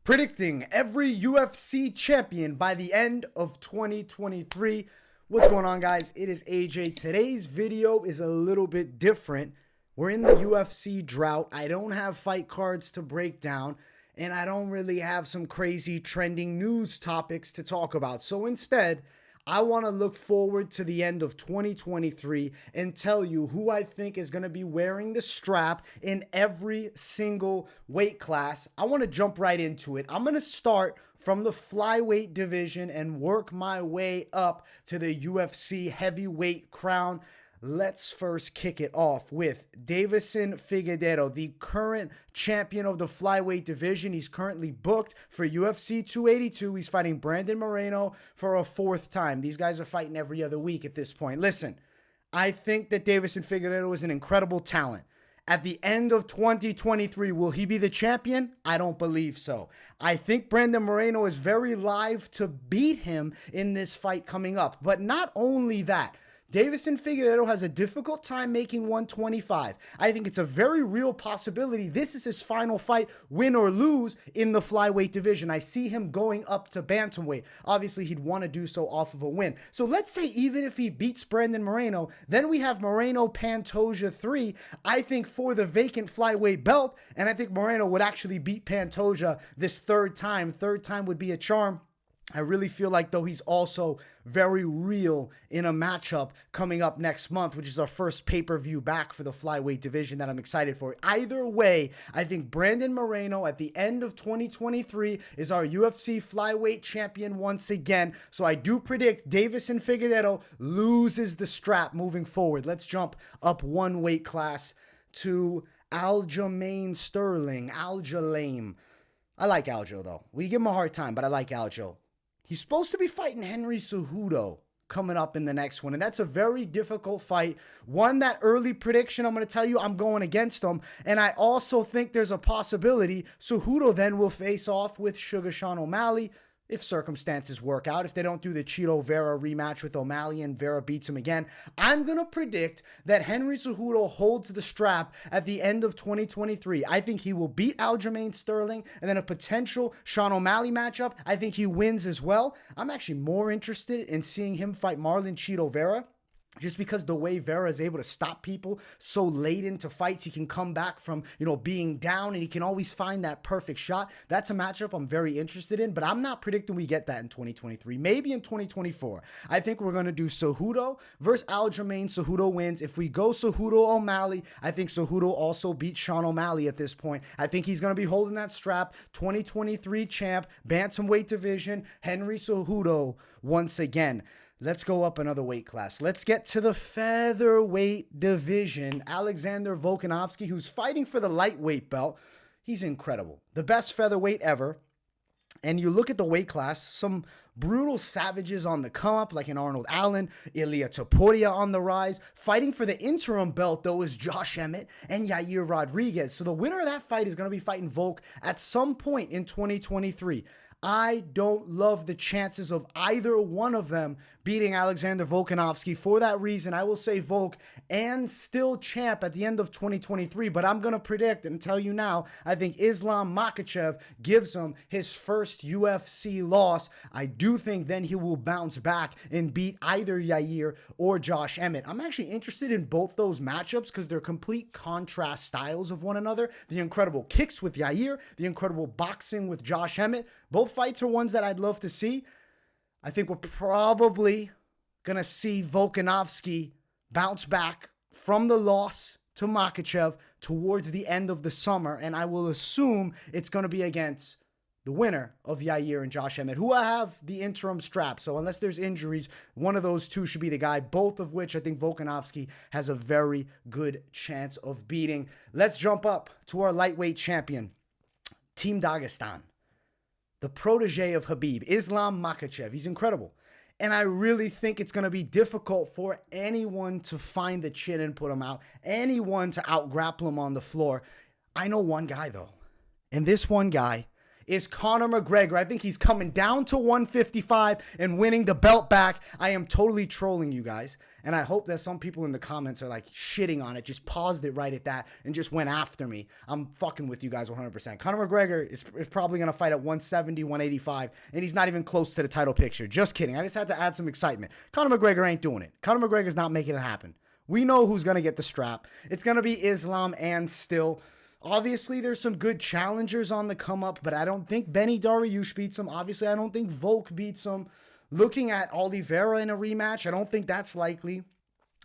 predicting every UFC champion by the end of 2023. What's going on, guys? It is AJ. Today's video is a little bit different. We're in the UFC drought. I don't have fight cards to break down, and I don't really have some crazy trending news topics to talk about. So instead, I want to look forward to the end of 2023 and tell you who I think is going to be wearing the strap in every single weight class. I want to jump right into it. I'm going to start from the flyweight division and work my way up to the UFC heavyweight crown. Let's first kick it off with Deiveson Figueiredo, the current champion of the flyweight division. He's currently booked for UFC 282. He's fighting Brandon Moreno for a fourth time. These guys are fighting every other week at this point. Listen, I think that Deiveson Figueiredo is an incredible talent. At the end of 2023, will he be the champion? I don't believe so. I think Brandon Moreno is very live to beat him in this fight coming up. But not only that, Deiveson Figueiredo has a difficult time making 125. I think it's a very real possibility this is his final fight, win or lose, in the flyweight division. I see him going up to bantamweight. Obviously, he'd want to do so off of a win. So let's say even if he beats Brandon Moreno, then we have Moreno-Pantoja 3, I think, for the vacant flyweight belt, and I think Moreno would actually beat Pantoja this third time. Third time would be a charm. I really feel like, though, he's also very real in a matchup coming up next month, which is our first pay-per-view back for the flyweight division that I'm excited for. Either way, I think Brandon Moreno at the end of 2023 is our UFC flyweight champion once again. So I do predict Deiveson Figueiredo loses the strap moving forward. Let's jump up one weight class to Aljamain Sterling. Aljamain. I like Aljo, though. We give him a hard time, but I like Aljo. He's supposed to be fighting Henry Cejudo coming up in the next one, and that's a very difficult fight. One, that early prediction, I'm going to tell you, I'm going against him, and I also think there's a possibility Cejudo then will face off with Sugar Sean O'Malley if circumstances work out. If they don't do the Cheeto Vera rematch with O'Malley and Vera beats him again, I'm going to predict that Henry Cejudo holds the strap at the end of 2023. I think he will beat Aljamain Sterling, and then a potential Sean O'Malley matchup, I think he wins as well. I'm actually more interested in seeing him fight Marlon Cheeto Vera, just because the way Vera is able to stop people so late into fights. He can come back from, being down, and he can always find that perfect shot. That's a matchup I'm very interested in, but I'm not predicting we get that in 2023. Maybe in 2024. I think we're going to do Cejudo versus Aljamain. Cejudo wins. If we go Cejudo O'Malley, I think Cejudo also beats Sean O'Malley at this point. I think he's going to be holding that strap. 2023 champ, bantamweight division, Henry Cejudo once again. Let's go up another weight class. Let's get to the featherweight division. Alexander Volkanovski, who's fighting for the lightweight belt. He's incredible. The best featherweight ever. And you look at the weight class, some brutal savages on the come up, like an Arnold Allen, Ilia Topuria on the rise. Fighting for the interim belt, though, is Josh Emmett and Yair Rodriguez. So the winner of that fight is going to be fighting Volk at some point in 2023. I don't love the chances of either one of them beating Alexander Volkanovski. For that reason, I will say Volk and still champ at the end of 2023. But I'm going to predict and tell you now, I think Islam Makhachev gives him his first UFC loss. I do think then he will bounce back and beat either Yair or Josh Emmett. I'm actually interested in both those matchups because they're complete contrast styles of one another. The incredible kicks with Yair, the incredible boxing with Josh Emmett. Both fights are ones that I'd love to see. I think we're probably going to see Volkanovski bounce back from the loss to Makhachev towards the end of the summer, and I will assume it's going to be against the winner of Yair and Josh Emmett, who will have the interim strap. So unless there's injuries, one of those two should be the guy, both of which I think Volkanovski has a very good chance of beating. Let's jump up to our lightweight champion, Team Dagestan. The protege of Khabib, Islam Makhachev. He's incredible. And I really think it's going to be difficult for anyone to find the chin and put him out. Anyone to out-grapple him on the floor. I know one guy, though. And this one guy is Conor McGregor. I think he's coming down to 155 and winning the belt back. I am totally trolling you guys. And I hope that some people in the comments are like shitting on it, just paused it right at that and just went after me. I'm fucking with you guys 100%. Conor McGregor is probably going to fight at 170, 185, and he's not even close to the title picture. Just kidding. I just had to add some excitement. Conor McGregor ain't doing it. Conor McGregor's not making it happen. We know who's going to get the strap. It's going to be Islam and Still. Obviously, there's some good challengers on the come up, but I don't think Benny Dariush beats him. Obviously, I don't think Volk beats him. Looking at Oliveira in a rematch, I don't think that's likely.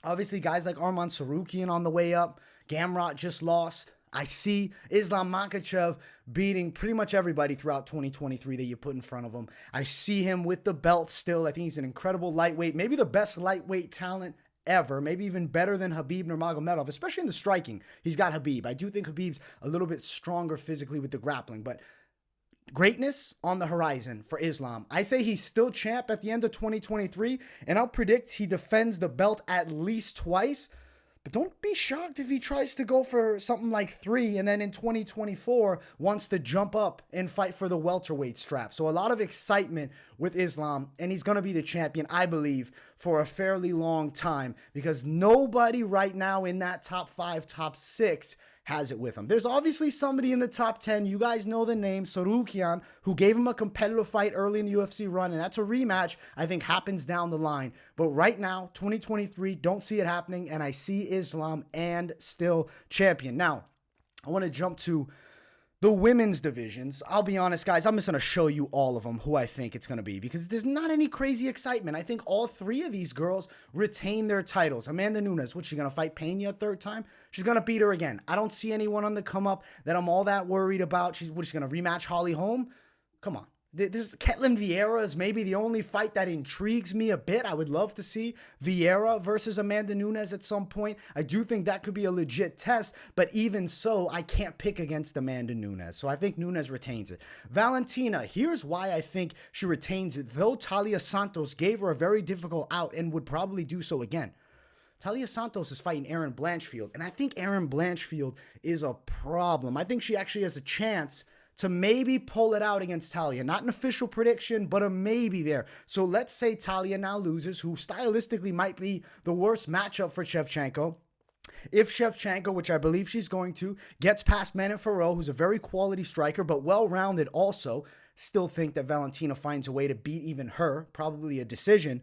Obviously, guys like Arman Sarukian on the way up. Gamrot just lost. I see Islam Makhachev beating pretty much everybody throughout 2023 that you put in front of him. I see him with the belt still. I think he's an incredible lightweight, maybe the best lightweight talent ever, maybe even better than Khabib Nurmagomedov, especially in the striking. He's got Khabib. I do think Khabib's a little bit stronger physically with the grappling, but greatness on the horizon for Islam. I say he's still champ at the end of 2023, and I'll predict he defends the belt at least twice. But don't be shocked if he tries to go for something like 3 and then in 2024 wants to jump up and fight for the welterweight strap. So a lot of excitement with Islam, and he's going to be the champion, I believe, for a fairly long time because nobody right now in that top 5, top 6 has it with him. There's obviously somebody in the top 10. You guys know the name, Sarukian, who gave him a competitive fight early in the UFC run, and that's a rematch I think happens down the line. But right now, 2023, don't see it happening, and I see Islam and Still champion. Now, I want to jump to the women's divisions. I'll be honest, guys, I'm just going to show you all of them, who I think it's going to be, because there's not any crazy excitement. I think all 3 of these girls retain their titles. Amanda Nunes, what's she going to fight Pena a 3rd time? She's going to beat her again. I don't see anyone on the come up that I'm all that worried about. She's going to rematch Holly Holm? Come on. There's Ketlin Vieira is maybe the only fight that intrigues me a bit. I would love to see Vieira versus Amanda Nunes at some point. I do think that could be a legit test, but even so, I can't pick against Amanda Nunes. So I think Nunes retains it. Valentina, here's why I think she retains it, though Talia Santos gave her a very difficult out and would probably do so again. Talia Santos is fighting Erin Blanchfield, and I think Erin Blanchfield is a problem. I think she actually has a chance to maybe pull it out against Talia. Not an official prediction, but a maybe there. So let's say Talia now loses, who stylistically might be the worst matchup for Shevchenko. If Shevchenko, which I believe she's going to, gets past Manon Fiorot, who's a very quality striker, but well-rounded also, still think that Valentina finds a way to beat even her, probably a decision.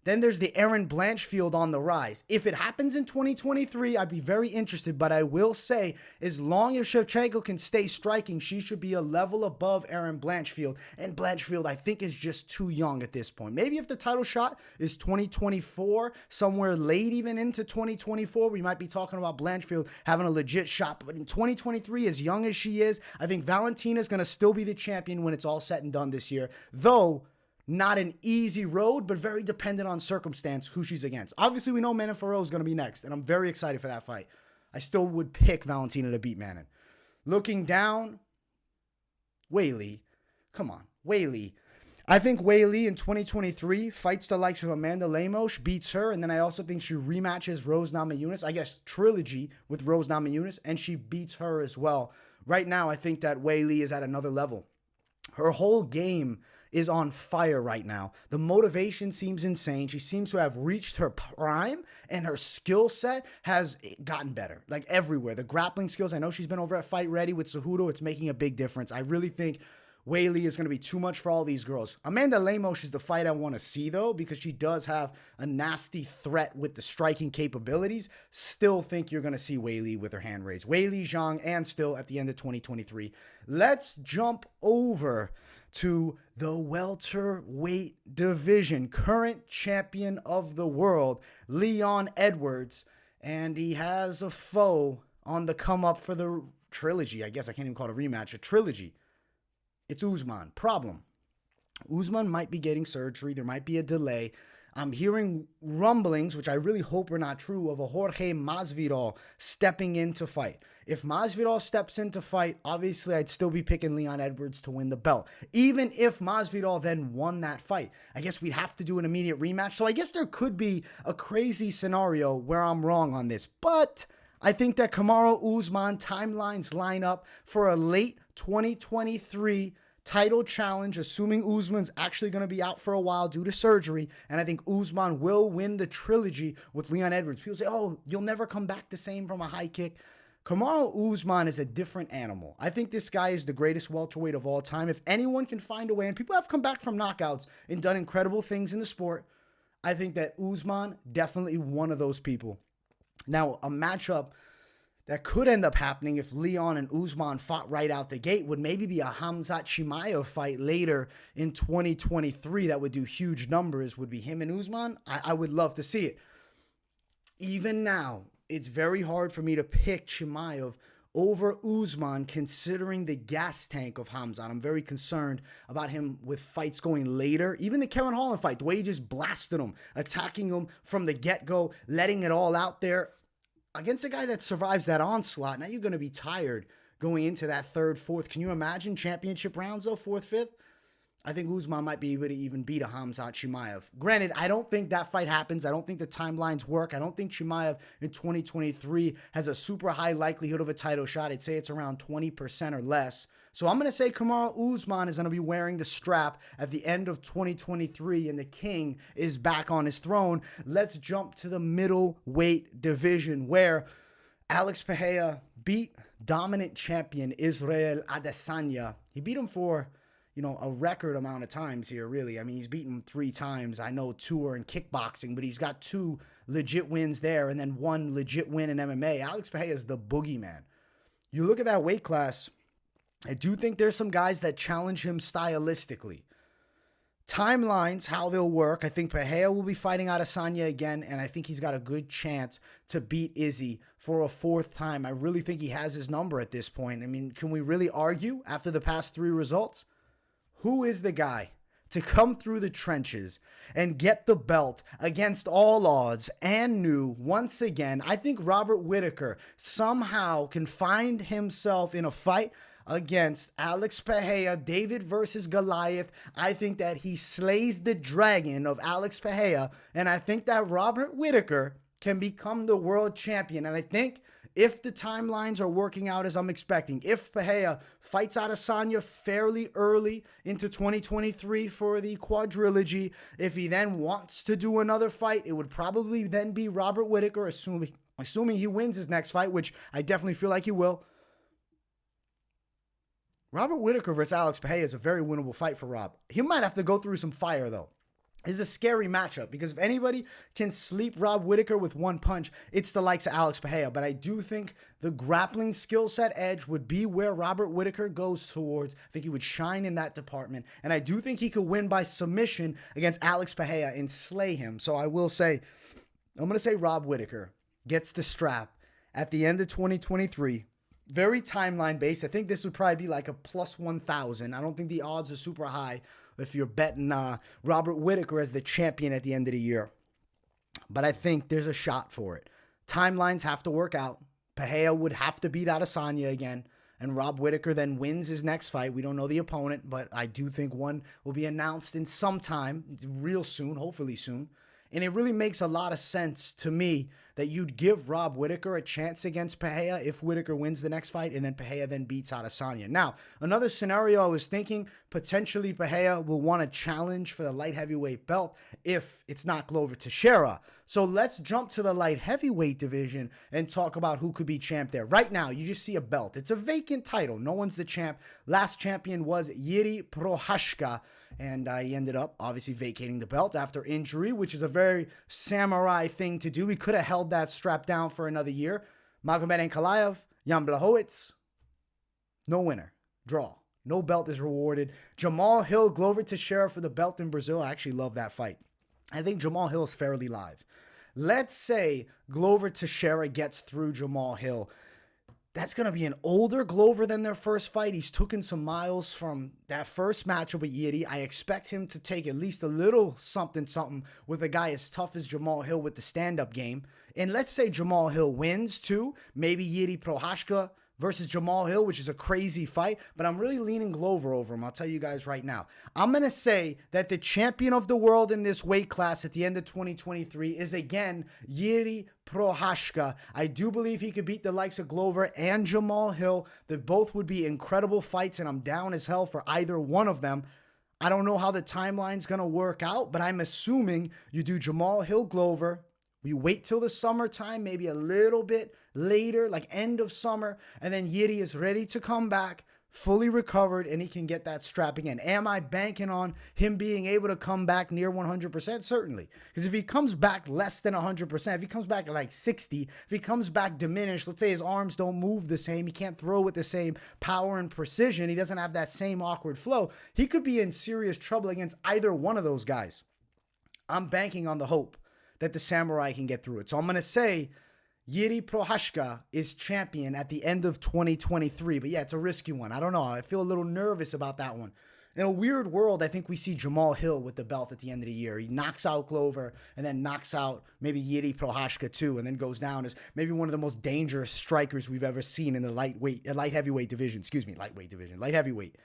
Then there's the Erin Blanchfield on the rise. If it happens in 2023, I'd be very interested, but I will say, as long as Shevchenko can stay striking, she should be a level above Erin Blanchfield. And Blanchfield, I think, is just too young at this point. Maybe if the title shot is 2024, somewhere late even into 2024, we might be talking about Blanchfield having a legit shot. But in 2023, as young as she is, I think Valentina's going to still be the champion when it's all said and done this year. Though, not an easy road, but very dependent on circumstance who she's against. Obviously, we know Manon Fiorot is going to be next, and I'm very excited for that fight. I still would pick Valentina to beat Manon. Looking down, Weili. Come on, Weili. I think Weili in 2023 fights the likes of Amanda Lemos, beats her, and then I also think she rematches Rose Namajunas. I guess trilogy with Rose Namajunas, and she beats her as well. Right now, I think that Weili is at another level. Her whole game is on fire right now. The motivation seems insane. She seems to have reached her prime, and her skill set has gotten better, like everywhere. The grappling skills, I know she's been over at Fight Ready with Cejudo. It's making a big difference. I really think Weili is going to be too much for all these girls. Amanda Lemos is the fight I want to see, though, because she does have a nasty threat with the striking capabilities. Still think you're going to see Weili with her hand raised. Weili, Zhang, and Still at the end of 2023. Let's jump over to the welterweight division. Current champion of the world, Leon Edwards, and he has a foe on the come up for the trilogy. I guess I can't even call it a rematch, a trilogy. It's Usman. Problem. Usman might be getting surgery. There might be a delay. I'm hearing rumblings, which I really hope are not true, of a Jorge Masvidal stepping in to fight. If Masvidal steps in to fight, obviously I'd still be picking Leon Edwards to win the belt. Even if Masvidal then won that fight, I guess we'd have to do an immediate rematch. So I guess there could be a crazy scenario where I'm wrong on this. But I think that Kamaru Usman timelines line up for a late 2023 title challenge, assuming Usman's actually going to be out for a while due to surgery. And I think Usman will win the trilogy with Leon Edwards. People say, oh, you'll never come back the same from a high kick. Kamaru Usman is a different animal. I think this guy is the greatest welterweight of all time. If anyone can find a way, and people have come back from knockouts and done incredible things in the sport, I think that Usman definitely one of those people. Now, a matchup that could end up happening if Leon and Usman fought right out the gate would maybe be a Khamzat Chimaev fight later in 2023 that would do huge numbers, would be him and Usman. I would love to see it. Even now, it's very hard for me to pick Chimaev over Usman considering the gas tank of Khamzat. I'm very concerned about him with fights going later. Even the Karen Holland fight, the way he just blasted him, attacking him from the get-go, letting it all out there. Against a guy that survives that onslaught, now you're going to be tired going into that third, fourth. Can you imagine championship rounds, though, fourth, fifth? I think Usman might be able to even beat a Khamzat Chimaev. Granted, I don't think that fight happens. I don't think the timelines work. I don't think Chimaev in 2023 has a super high likelihood of a title shot. I'd say it's around 20% or less. So I'm going to say Kamaru Usman is going to be wearing the strap at the end of 2023, and the king is back on his throne. Let's jump to the middleweight division, where Alex Pereira beat dominant champion Israel Adesanya. He beat him for, a record amount of times here, really. I mean, he's beaten him 3 times. I know 2 are in kickboxing, but he's got 2 legit wins there and then 1 legit win in MMA. Alex Pereira is the boogeyman. You look at that weight class, I do think there's some guys that challenge him stylistically. Timelines, how they'll work. I think Pereira will be fighting Adesanya again, and I think he's got a good chance to beat Izzy for a 4th time. I really think he has his number at this point. I mean, can we really argue after the past 3 results? Who is the guy to come through the trenches and get the belt against all odds and new once again? I think Robert Whittaker somehow can find himself in a fight against Alex Pereira, David versus Goliath. I think that he slays the dragon of Alex Pereira, and I think that Robert Whittaker can become the world champion. And I think if the timelines are working out as I'm expecting, if Pereira fights Adesanya fairly early into 2023 for the quadrilogy, if he then wants to do another fight, it would probably then be Robert Whittaker, assuming he wins his next fight, which I definitely feel like he will. Robert Whittaker versus Alex Pereira is a very winnable fight for Rob. He might have to go through some fire, though. It's a scary matchup because if anybody can sleep Rob Whittaker with 1 punch, it's the likes of Alex Pereira. But I do think the grappling skill set edge would be where Robert Whittaker goes towards. I think he would shine in that department. And I do think he could win by submission against Alex Pereira and slay him. So I will say, I'm going to say Rob Whittaker gets the strap at the end of 2023. Very timeline based. I think this would probably be like a plus 1,000. I don't think the odds are super high if you're betting Robert Whittaker as the champion at the end of the year. But I think there's a shot for it. Timelines have to work out. Pereira would have to beat Adesanya again, and Rob Whittaker then wins his next fight. We don't know the opponent, but I do think one will be announced in some time, real soon, hopefully soon. And it really makes a lot of sense to me that you'd give Rob Whittaker a chance against Pereira if Whittaker wins the next fight and then Pereira then beats Adesanya. Now, another scenario I was thinking, potentially Pereira will want to challenge for the light heavyweight belt if it's not Glover Teixeira. So let's jump to the light heavyweight division and talk about who could be champ there. Right now, you just see a belt. It's a vacant title. No one's the champ. Last champion was Jiří Procházka. And he ended up obviously vacating the belt after injury, which is a very samurai thing to do. He could have held that strap down for another year. Magomed Ankalaev, Jan Blachowicz, no winner. Draw. No belt is rewarded. Jamal Hill, Glover Teixeira for the belt in Brazil. I actually love that fight. I think Jamal Hill is fairly live. Let's say Glover Teixeira gets through Jamal Hill. That's going to be an older Glover than their first fight. He's taken some miles from that first matchup with Jiří. I expect him to take at least a little something with a guy as tough as Jamal Hill with the stand-up game. And let's say Jamal Hill wins too. Maybe Jiří Procházka versus Jamal Hill, which is a crazy fight. But I'm really leaning Glover over him. I'll tell you guys right now. I'm going to say that the champion of the world in this weight class at the end of 2023 is again Jiří Prochazka. I do believe he could beat the likes of Glover and Jamal Hill. That both would be incredible fights, and I'm down as hell for either one of them. I don't know how the timeline's going to work out, but I'm assuming you do Jamal Hill Glover. We wait till the summertime, maybe a little bit later, like end of summer, and then Yuri is ready to come back, fully recovered, and he can get that strap again. Am I banking on him being able to come back near 100%? Certainly. Because if he comes back less than 100%, if he comes back at like 60, if he comes back diminished, let's say his arms don't move the same, he can't throw with the same power and precision, he doesn't have that same awkward flow, he could be in serious trouble against either one of those guys. I'm banking on the hope that the Samurai can get through it. So I'm going to say Yuri Prochazka is champion at the end of 2023. But yeah, it's a risky one. I don't know. I feel a little nervous about that one. In a weird world, I think we see Jamal Hill with the belt at the end of the year. He knocks out Glover and then knocks out maybe Yuri Prochazka too, and then goes down as maybe one of the most dangerous strikers we've ever seen in the light heavyweight division. Light heavyweight.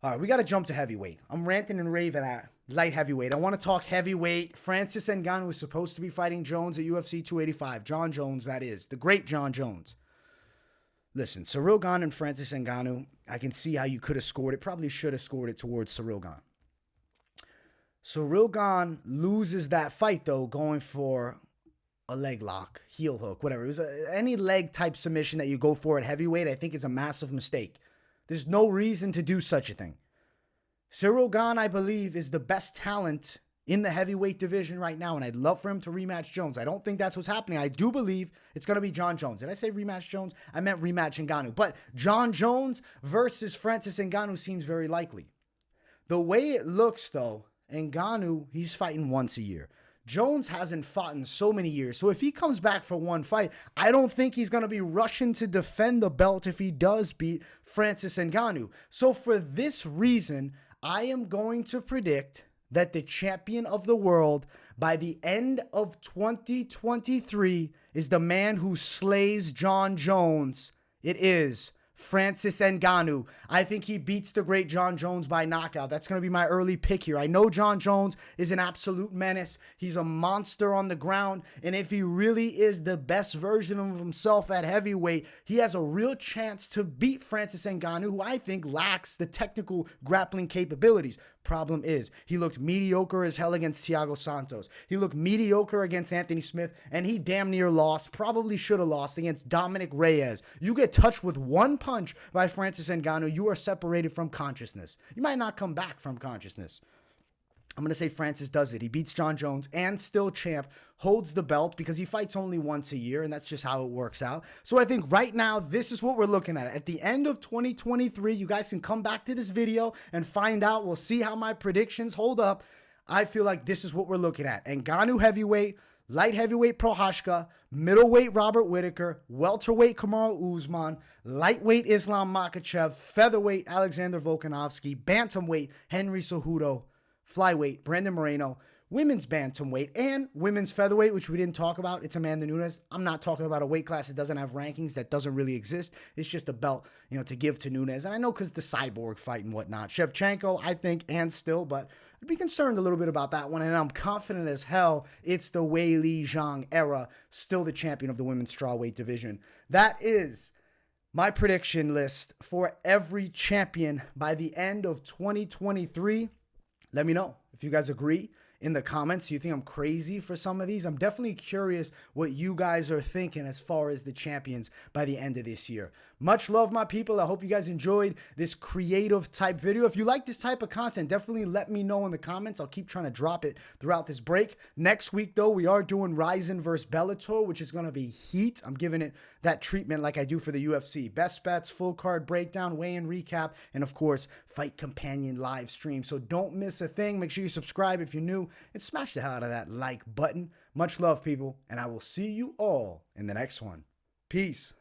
All right, we got to jump to heavyweight. I'm ranting and raving at light heavyweight. I want to talk heavyweight. Francis Ngannou is supposed to be fighting Jones at UFC 285. John Jones, that is. The great John Jones. Listen, Ciryl Gane and Francis Ngannou, I can see how you could have scored it. Probably should have scored it towards Ciryl Gane. Ciryl Gane loses that fight, though, going for a leg lock, heel hook, whatever. It was any leg type submission that you go for at heavyweight, I think is a massive mistake. There's no reason to do such a thing. Ciryl Gane, I believe, is the best talent in the heavyweight division right now, and I'd love for him to rematch Jones. I don't think that's what's happening. I do believe it's going to be John Jones. Did I say rematch Jones? I meant rematch Ngannou. But John Jones versus Francis Ngannou seems very likely. The way it looks, though, Ngannou, he's fighting once a year. Jones hasn't fought in so many years. So if he comes back for one fight, I don't think he's going to be rushing to defend the belt if he does beat Francis Ngannou. So for this reason, I am going to predict that the champion of the world by the end of 2023 is the man who slays John Jones. It is Francis Ngannou. I think he beats the great John Jones by knockout. That's going to be my early pick here. I know John Jones is an absolute menace. He's a monster on the ground. And if he really is the best version of himself at heavyweight, he has a real chance to beat Francis Ngannou, who I think lacks the technical grappling capabilities. Problem is, he looked mediocre as hell against Thiago Santos. He looked mediocre against Anthony Smith, and he damn near lost, probably should have lost against Dominic Reyes. You get touched with one punch by Francis Ngannou, you are separated from consciousness. You might not come back from consciousness. I'm going to say Francis does it. He beats John Jones and still champ, holds the belt because he fights only once a year, and that's just how it works out. So I think right now, this is what we're looking at. At the end of 2023, you guys can come back to this video and find out. We'll see how my predictions hold up. I feel like this is what we're looking at. Ngannou heavyweight, light heavyweight Prochazka, middleweight Robert Whittaker, welterweight Kamaru Usman, lightweight Islam Makhachev, featherweight Alexander Volkanovski, bantamweight Henry Cejudo, flyweight Brandon Moreno, women's bantamweight, and women's featherweight, which we didn't talk about. It's Amanda Nunes. I'm not talking about a weight class that doesn't have rankings, that doesn't really exist. It's just a belt, to give to Nunes. And I know because the cyborg fight and whatnot. Shevchenko, I think, and still, but I'd be concerned a little bit about that one. And I'm confident as hell it's the Wei Li Zhang era, still the champion of the women's strawweight division. That is my prediction list for every champion by the end of 2023. Let me know if you guys agree in the comments. You think I'm crazy for some of these? I'm definitely curious what you guys are thinking as far as the champions by the end of this year. Much love, my people. I hope you guys enjoyed this creative type video. If you like this type of content, definitely let me know in the comments. I'll keep trying to drop it throughout this break. Next week, though, we are doing Ryzen versus Bellator, which is going to be heat. I'm giving it that treatment like I do for the UFC. Best bets, full card breakdown, weigh-in recap, and of course, fight companion live stream. So don't miss a thing. Make sure you subscribe if you're new and smash the hell out of that like button. Much love, people, and I will see you all in the next one. Peace.